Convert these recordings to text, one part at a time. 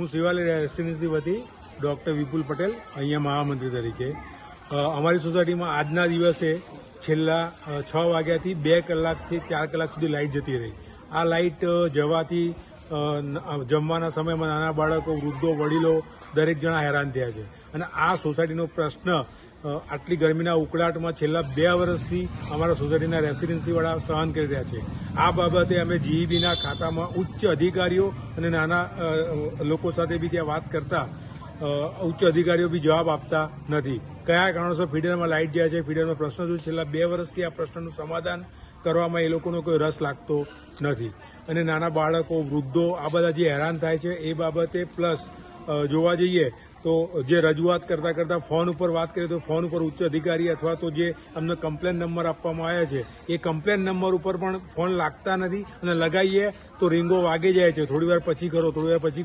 હું શિવાલય રેસિડેન્સી વતી ડૉક્ટર વિપુલ પટેલ અહીંયા મહામંત્રી તરીકે અમારી સોસાયટીમાં આજના દિવસે છેલ્લા 6 વાગ્યાથી 2 કલાકથી 4 કલાક સુધી લાઇટ જતી રહી. આ લાઇટ જવાથી જમવાના સમયમાં નાના બાળકો, વૃદ્ધો, વડીલો દરેક જણા હેરાન થયા છે. અને આ સોસાયટીનો પ્રશ્ન આટલી ગરમીના ઉકળાટમાં છેલ્લા 2 વર્ષથી અમારા સોસાયટીના રેસિડેન્સીવાળા સહન કરી રહ્યા છે. આ બાબતે અમે જીઈબીના ખાતામાં ઉચ્ચ અધિકારીઓ અને નાના લોકો સાથે બી ત્યાં વાત કરતા ઉચ્ચ અધિકારીઓ બી જવાબ આપતા નથી. કયા કારણોસર ફીડરમાં લાઇટ જાય છે, ફીડરમાં પ્રશ્ન શું, છેલ્લા 2 વર્ષથી આ પ્રશ્નનું સમાધાન કરવામાં એ લોકોનો કોઈ રસ લાગતો નથી. અને નાના બાળકો, વૃદ્ધો આ બધા જે હેરાન થાય છે એ બાબતે પ્લસ જોવા જઈએ તો જે રજૂઆત કરતા ફોન ઉપર વાત કરીએ તો ફોન ઉપર ઉચ્ચ અધિકારી અથવા તો જે અમને કમ્પ્લેન નંબર આપવામાં આવ્યા છે એ કમ્પ્લેન નંબર ઉપર પણ ફોન લાગતા નથી અને લગાવીએ તો રીંગો વાગે જાય છે. થોડી વાર પછી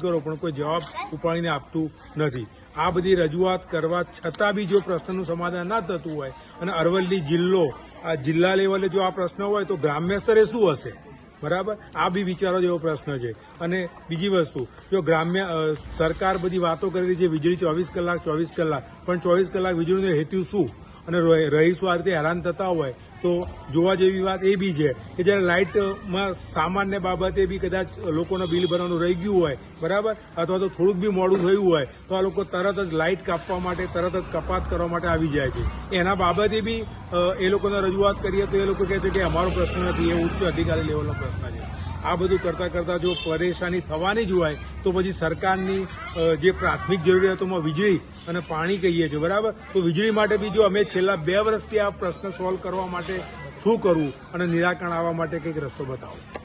કરો, પણ કોઈ જવાબ ઉપાડીને આપતું નથી. આ બધી રજૂઆત કરવા છતાં બી જો પ્રશ્નનું સમાધાન ના થતું હોય અને અરવલ્લી જિલ્લો આ જિલ્લા લેવલે જો આ પ્રશ્ન હોય તો ગ્રામ્ય સ્તરે શું હશે? બરાબર, આ બી વિચારો જેવો પ્રશ્ન છે. અને બીજી વસ્તુ, જો ગ્રામ્ય સરકાર બધી વાતો કરી રહી છે વીજળી 24 કલાક, પણ 24 કલાક વીજળીનો હેતુ શું? અને રહીશો આ રીતે હેરાન થતા હોય તો જોવા જેવી વાત એ બી છે કે જ્યારે લાઇટમાં સામાન્ય બાબતે બી કદાચ લોકોના બિલ ભરવાનું રહી ગયું હોય, બરાબર, અથવા તો થોડુંક બી મોડું થયું હોય તો આ લોકો તરત જ લાઇટ કાપવા માટે, તરત જ કપાત કરવા માટે આવી જાય છે. એના બાબતે બી એ લોકોને રજૂઆત કરીએ તો એ લોકો કહે છે કે અમારો પ્રશ્ન નથી, એ ઉચ્ચ અધિકારી લેવલનો પ્રશ્ન છે. આ બધું કરતા જો પરેશાની થવાની જ હોય તો પછી સરકારની જે પ્રાથમિક જરૂરિયાતોમાં વીજળી અને પાણી કહીએ છીએ, બરાબર, તો વીજળી માટે બી જો અમે છેલ્લા 2 વર્ષથી આ પ્રશ્ન સોલ્વ કરવા માટે શું કરવું અને નિરાકરણ આવવા માટે કંઈક રસ્તો બતાવો.